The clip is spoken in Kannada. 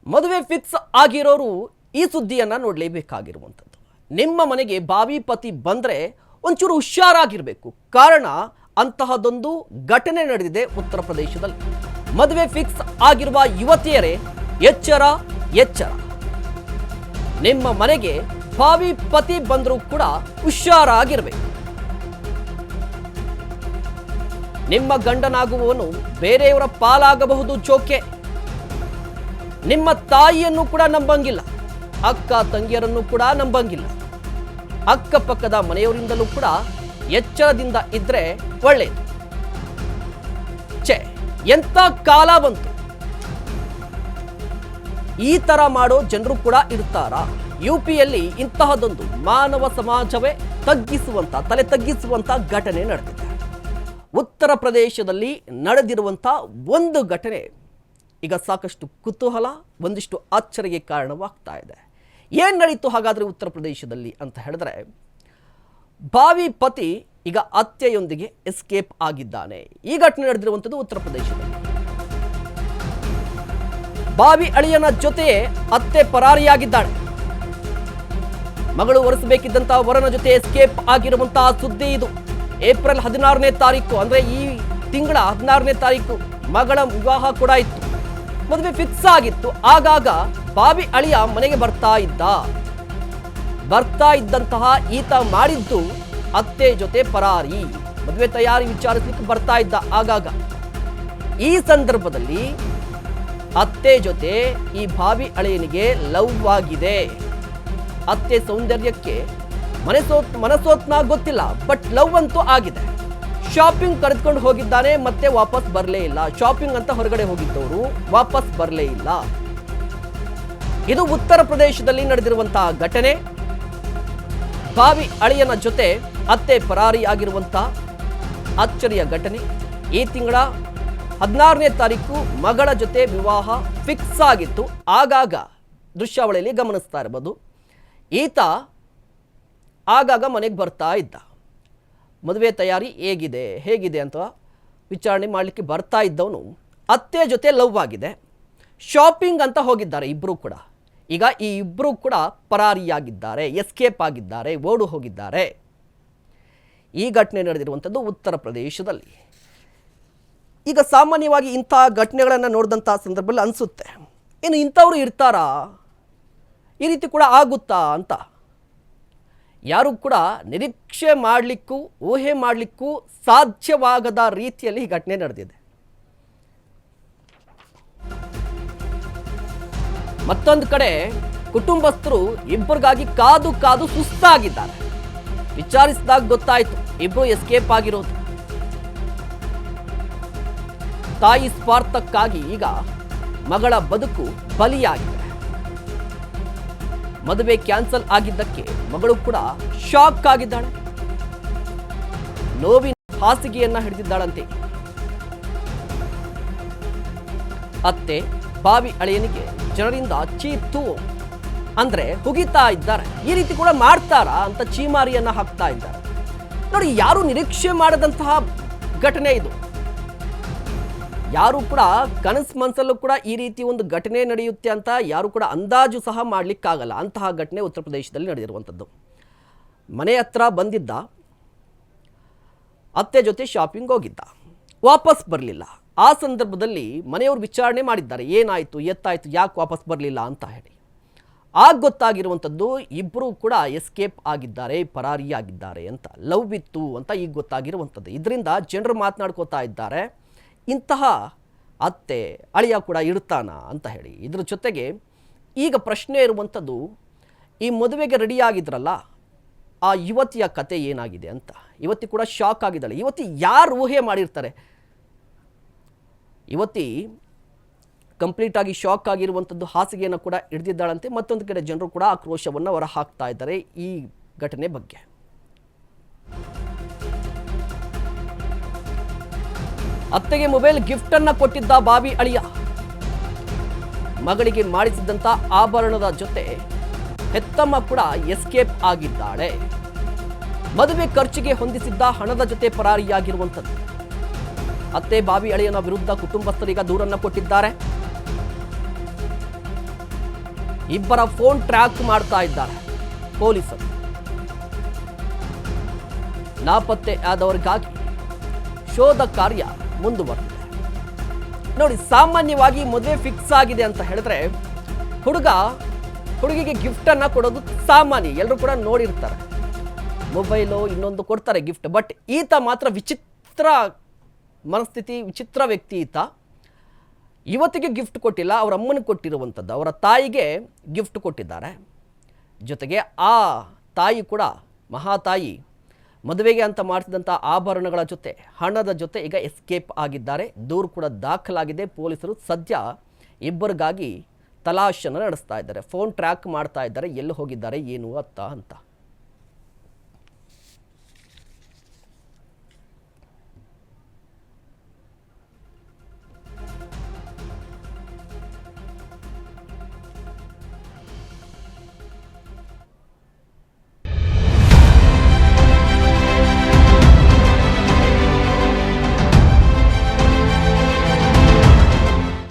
ಮದುವೆ ಫಿಕ್ಸ್ ಆಗಿರೋರು ಈ ಸುದ್ದಿಯನ್ನ ನೋಡಲೇಬೇಕಾಗಿರುವಂಥದ್ದು. ನಿಮ್ಮ ಮನೆಗೆ ಬಾವಿ ಪತಿ ಬಂದ್ರೆ ಒಂಚೂರು ಹುಷಾರಾಗಿರಬೇಕು. ಕಾರಣ ಅಂತಹದೊಂದು ಘಟನೆ ನಡೆದಿದೆ ಉತ್ತರ ಪ್ರದೇಶದಲ್ಲಿ. ಮದುವೆ ಫಿಕ್ಸ್ ಆಗಿರುವ ಯುವತಿಯರೇ ಎಚ್ಚರ ಎಚ್ಚರ. ನಿಮ್ಮ ಮನೆಗೆ ಬಾವಿ ಪತಿ ಬಂದರೂ ಕೂಡ ಹುಷಾರಾಗಿರಬೇಕು. ನಿಮ್ಮ ಗಂಡನಾಗುವವನು ಬೇರೆಯವರ ಪಾಲಾಗಬಹುದು ಜೋಕೆ. ನಿಮ್ಮ ತಾಯಿಯನ್ನು ಕೂಡ ನಂಬಂಗಿಲ್ಲ, ಅಕ್ಕ ತಂಗಿಯರನ್ನು ಕೂಡ ನಂಬಂಗಿಲ್ಲ. ಅಕ್ಕಪಕ್ಕದ ಮನೆಯವರಿಂದಲೂ ಕೂಡ ಎಚ್ಚರದಿಂದ ಇದ್ರೆ ಒಳ್ಳೆಯದು. ಎಂತ ಕಾಲ ಬಂತು. ಈ ತರ ಮಾಡೋ ಜನರು ಕೂಡ ಇರ್ತಾರಾ? ಯುಪಿಯಲ್ಲಿ ಇಂತಹದೊಂದು ಮಾನವ ಸಮಾಜವೇ ತಲೆ ತಗ್ಗಿಸುವಂತ ಘಟನೆ ನಡೆದಿದೆ. ಉತ್ತರ ಪ್ರದೇಶದಲ್ಲಿ ನಡೆದಿರುವಂತ ಒಂದು ಘಟನೆ ಈಗ ಸಾಕಷ್ಟು ಕುತೂಹಲ, ಒಂದಿಷ್ಟು ಆಶ್ಚರ್ಯಕ್ಕೆ ಕಾರಣವಾಗ್ತಾ ಇದೆ. ಏನು ನಡೀತು ಹಾಗಾದರೆ ಉತ್ತರ ಪ್ರದೇಶದಲ್ಲಿ ಅಂತ ಹೇಳಿದ್ರೆ, ಬಾವಿ ಪತಿ ಈಗ ಅತ್ತೆಯೊಂದಿಗೆ ಎಸ್ಕೇಪ್ ಆಗಿದ್ದಾನೆ. ಈ ಘಟನೆ ನಡೆದಿರುವಂಥದ್ದು ಉತ್ತರ ಪ್ರದೇಶದಲ್ಲಿ. ಬಾವಿ ಅಳಿಯನ ಜೊತೆಯೇ ಅತ್ತೆ ಪರಾರಿಯಾಗಿದ್ದಾಳೆ. ಮಗಳು ಒರೆಸಬೇಕಿದ್ದಂತಹ ವರನ ಜೊತೆ ಎಸ್ಕೇಪ್ ಆಗಿರುವಂತಹ ಸುದ್ದಿ ಇದು. ಏಪ್ರಿಲ್ 16ನೇ ತಾರೀಕು ಅಂದ್ರೆ ಈ ತಿಂಗಳ 16ನೇ ತಾರೀಕು ಮಗಳ ವಿವಾಹ ಕೂಡ ಇತ್ತು. ಮದುವೆ ಫಿಕ್ಸ್ ಆಗಿತ್ತು. ಆಗಾಗ ಬಾವಿ ಅಳಿಯ ಮನೆಗೆ ಬರ್ತಾ ಇದ್ದಂತಹ ಈತ ಮಾಡಿದ್ದು ಅತ್ತೆ ಜೊತೆ ಪರಾರಿ. ಮದುವೆ ತಯಾರಿ ವಿಚಾರಿಸಲಿಕ್ಕೆ ಬರ್ತಾ ಇದ್ದ ಆಗಾಗ. ಈ ಸಂದರ್ಭದಲ್ಲಿ ಅತ್ತೆ ಜೊತೆ ಈ ಬಾವಿ ಅಳಿಯನಿಗೆ ಲವ್ ಆಗಿದೆ. ಅತ್ತೆ ಸೌಂದರ್ಯಕ್ಕೆ ಮನಸೋತ್ನ ಗೊತ್ತಿಲ್ಲ, ಬಟ್ ಲವ್ ಅಂತೂ ಆಗಿದೆ. ಶಾಪಿಂಗ್ ಕರೆದುಕೊಂಡು ಹೋಗಿದ್ದಾನೆ, ಮತ್ತೆ ವಾಪಸ್ ಬರಲೇ ಇಲ್ಲ. ಶಾಪಿಂಗ್ ಅಂತ ಹೊರಗಡೆ ಹೋಗಿದ್ದವರು ವಾಪಸ್ ಬರಲೇ ಇಲ್ಲ. ಇದು ಉತ್ತರ ಪ್ರದೇಶದಲ್ಲಿ ನಡೆದಿರುವಂತಹ ಘಟನೆ. ಬಾವಿ ಅಳಿಯನ ಜೊತೆ ಅತ್ತೆ ಪರಾರಿಯಾಗಿರುವಂತಹ ಅಚ್ಚರಿಯ ಘಟನೆ. ಈ ತಿಂಗಳ 16ನೇ ತಾರೀಕು ಮಗಳ ಜೊತೆ ವಿವಾಹ ಫಿಕ್ಸ್ ಆಗಿತ್ತು. ಆಗಾಗ ದೃಶ್ಯಾವಳಿಯಲ್ಲಿ ಗಮನಿಸ್ತಾ ಇರಬಹುದು. ಈತ ಆಗಾಗ ಮನೆಗೆ ಬರ್ತಾ ಇದ್ದ. ಮದುವೆ ತಯಾರಿ ಹೇಗಿದೆ ಅಂತ ವಿಚಾರಣೆ ಮಾಡಲಿಕ್ಕೆ ಬರ್ತಾ ಇದ್ದವನು ಅತ್ತೆ ಜೊತೆ ಲವ್ ಆಗಿದೆ. ಶಾಪಿಂಗ್ ಅಂತ ಹೋಗಿದ್ದಾರೆ ಇಬ್ಬರು ಕೂಡ. ಈಗ ಈ ಇಬ್ಬರು ಕೂಡ ಪರಾರಿಯಾಗಿದ್ದಾರೆ, ಎಸ್ಕೇಪ್ ಆಗಿದ್ದಾರೆ, ಓಡು ಹೋಗಿದ್ದಾರೆ. ಈ ಘಟನೆ ನಡೆದಿರುವಂಥದ್ದು ಉತ್ತರ ಪ್ರದೇಶದಲ್ಲಿ. ಈಗ ಸಾಮಾನ್ಯವಾಗಿ ಇಂಥ ಘಟನೆಗಳನ್ನು ನೋಡಿದಂಥ ಸಂದರ್ಭದಲ್ಲಿ ಅನಿಸುತ್ತೆ, ಇನ್ನು ಇಂಥವ್ರು ಇರ್ತಾರಾ, ಈ ರೀತಿ ಕೂಡ ಆಗುತ್ತಾ ಅಂತ. ಯಾರು ಕೂಡ ನಿರೀಕ್ಷೆ ಮಾಡಲಿಕ್ಕೂ ಊಹೆ ಮಾಡಲಿಕ್ಕೂ ಸಾಧ್ಯವಾಗದ ರೀತಿಯಲ್ಲಿ ಈ ಘಟನೆ ನಡೆದಿದೆ. ಮತ್ತೊಂದು ಕಡೆ ಕುಟುಂಬಸ್ಥರು ಇಬ್ಬರಿಗಾಗಿ ಕಾದು ಸುಸ್ತಾಗಿದ್ದಾರೆ. ವಿಚಾರಿಸಿದಾಗ ಗೊತ್ತಾಯಿತು ಇಬ್ಬರು ಎಸ್ಕೇಪ್ ಆಗಿರೋದು. ತಾಯಿ ಸ್ವಾರ್ಥಕ್ಕಾಗಿ ಈಗ ಮಗಳ ಬದುಕು ಬಲಿಯಾಗಿದೆ. ಮದುವೆ ಕ್ಯಾನ್ಸಲ್ ಆಗಿದ್ದಕ್ಕೆ ಮಗಳು ಕೂಡ ಶಾಕ್ ಆಗಿದ್ದಾಳೆ. ನೋವಿನ ಹಾಸಿಗೆಯನ್ನ ಹಿಡಿದಿದ್ದಾಳಂತೆ. ಅತ್ತೆ ಬಾವಿ ಅಳಿಯನಿಗೆ ಜನರಿಂದ ಚೀತು ಅಂದ್ರೆ ಹುಗಿತಾ ಇದ್ದಾರೆ. ಈ ರೀತಿ ಕೂಡ ಮಾಡ್ತಾರಾ ಅಂತ ಚೀಮಾರಿಯನ್ನ ಹಾಕ್ತಾ ಇದ್ದಾರೆ. ನೋಡಿ, ಯಾರು ನಿರೀಕ್ಷೆ ಮಾಡದಂತಹ ಘಟನೆ ಇದು. ಯಾರು ಕೂಡ ಕನಸು ಮನಸ್ಸಲ್ಲೂ ಕೂಡ ಈ ರೀತಿ ಒಂದು ಘಟನೆ ನಡೆಯುತ್ತೆ ಅಂತ ಯಾರು ಕೂಡ ಅಂದಾಜು ಸಹ ಮಾಡಲಿಕ್ಕಾಗಲ್ಲ. ಅಂತಹ ಘಟನೆ ಉತ್ತರ ಪ್ರದೇಶದಲ್ಲಿ ನಡೆದಿರುವಂಥದ್ದು. ಮನೆ ಹತ್ರ ಬಂದಿದ್ದ, ಅತ್ತೆ ಜೊತೆ ಶಾಪಿಂಗ್ ಹೋಗಿದ್ದ, ವಾಪಸ್ ಬರಲಿಲ್ಲ. ಆ ಸಂದರ್ಭದಲ್ಲಿ ಮನೆಯವರು ವಿಚಾರಣೆ ಮಾಡಿದ್ದಾರೆ, ಏನಾಯಿತು, ಎತ್ತಾಯಿತು, ಯಾಕೆ ವಾಪಸ್ ಬರಲಿಲ್ಲ ಅಂತ ಹೇಳಿ. ಆಗ ಗೊತ್ತಾಗಿರುವಂಥದ್ದು ಇಬ್ಬರು ಕೂಡ ಎಸ್ಕೇಪ್ ಆಗಿದ್ದಾರೆ, ಪರಾರಿಯಾಗಿದ್ದಾರೆ ಅಂತ. ಲವ್ ಇತ್ತು ಅಂತ ಈಗ ಗೊತ್ತಾಗಿರುವಂಥದ್ದು. ಇದರಿಂದ ಜನರು ಮಾತನಾಡ್ಕೋತಾ ಇದ್ದಾರೆ, ಇಂತಹ ಅತ್ತೆ ಅಳಿಯ ಕೂಡ ಇರ್ತಾನ ಅಂತ ಹೇಳಿ. ಇದ್ರ ಜೊತೆಗೆ ಈಗ ಪ್ರಶ್ನೆ ಇರುವಂಥದ್ದು, ಈ ಮದುವೆಗೆ ರೆಡಿಯಾಗಿದ್ರಲ್ಲ ಆ ಯುವತಿಯ ಕತೆ ಏನಾಗಿದೆ ಅಂತ. ಯುವತಿ ಕೂಡ ಶಾಕ್ ಆಗಿದ್ದಾಳೆ. ಯುವತಿ ಯಾರು ಊಹೆ ಮಾಡಿರ್ತಾರೆ? ಯುವತಿ ಕಂಪ್ಲೀಟ್ ಆಗಿ ಶಾಕ್ ಆಗಿರುವಂಥದ್ದು, ಹಾಸಿಗೆಯನ್ನು ಕೂಡ ಹಿಡಿದಿದ್ದಾಳಂತೆ. ಮತ್ತೊಂದು ಕಡೆ ಜನರು ಕೂಡ ಆಕ್ರೋಶವನ್ನು ಹೊರ ಹಾಕ್ತಾ ಇದ್ದಾರೆ ಈ ಘಟನೆ ಬಗ್ಗೆ. ಅತ್ತೆಗೆ ಮೊಬೈಲ್ ಗಿಫ್ಟ್ ಅನ್ನ ಕೊಟ್ಟಿದ್ದ ಬಾವಿ ಅಳಿಯ. ಮಗಳಿಗೆ ಮಾಡಿಸಿದ್ದಂತ ಆಭರಣದ ಜೊತೆ ಹೆತ್ತಮ್ಮ ಕೂಡ ಎಸ್ಕೇಪ್ ಆಗಿದ್ದಾಳೆ. ಮದುವೆ ಖರ್ಚಿಗೆ ಹೊಂದಿಸಿದ್ದ ಹಣದ ಜೊತೆ ಪರಾರಿಯಾಗಿರುವಂಥದ್ದು. ಅತ್ತೆ ಬಾವಿ ಅಳಿಯನ ವಿರುದ್ಧ ಕುಟುಂಬಸ್ಥರೀಗ ದೂರನ್ನ ಕೊಟ್ಟಿದ್ದಾರೆ. ಇಬ್ಬರ ಫೋನ್ ಟ್ರ್ಯಾಕ್ ಮಾಡ್ತಾ ಇದ್ದಾರೆ ಪೊಲೀಸರು. ನಾಪತ್ತೆ ಆದವರಿಗಾಗಿ ಶೋಧ ಕಾರ್ಯ ಮುಂದುವರೆದಿದೆ. ನೋಡಿ, ಸಾಮಾನ್ಯವಾಗಿ ಮದುವೆ ಫಿಕ್ಸ್ ಆಗಿದೆ ಅಂತ ಹೇಳಿದ್ರೆ ಹುಡುಗಿಗೆ ಗಿಫ್ಟನ್ನು ಕೊಡೋದು ಸಾಮಾನ್ಯ, ಎಲ್ಲರೂ ಕೂಡ ನೋಡಿರ್ತಾರೆ. ಮೊಬೈಲು ಇನ್ನೊಂದು ಕೊಡ್ತಾರೆ ಗಿಫ್ಟ್. ಬಟ್ ಈತ ಮಾತ್ರ ವಿಚಿತ್ರ ಮನಸ್ಥಿತಿ, ವಿಚಿತ್ರ ವ್ಯಕ್ತಿ ಈತ. ಇವತ್ತಿಗೆ ಗಿಫ್ಟ್ ಕೊಟ್ಟಿಲ್ಲ, ಅವರ ಅಮ್ಮನಿಗೆ ಕೊಟ್ಟಿರುವಂಥದ್ದು, ಅವರ ತಾಯಿಗೆ ಗಿಫ್ಟ್ ಕೊಟ್ಟಿದ್ದಾರೆ. ಜೊತೆಗೆ ಆ ತಾಯಿ ಕೂಡ, ಮಹಾತಾಯಿ, ಮದುವೆಗೆ ಅಂತ ಮಾಡ್ತಿದ್ದಂಥ ಆಭರಣಗಳ ಜೊತೆ, ಹಣದ ಜೊತೆ ಈಗ ಎಸ್ಕೇಪ್ ಆಗಿದ್ದಾರೆ. ದೂರು ಕೂಡ ದಾಖಲಾಗಿದೆ. ಪೊಲೀಸರು ಸದ್ಯ ಇಬ್ಬರಿಗಾಗಿ ತಲಾಶನ್ನು ನಡೆಸ್ತಾ ಇದ್ದಾರೆ. ಫೋನ್ ಟ್ರ್ಯಾಕ್ ಮಾಡ್ತಾ ಇದ್ದಾರೆ, ಎಲ್ಲಿ ಹೋಗಿದ್ದಾರೆ ಏನು ಅಂತ.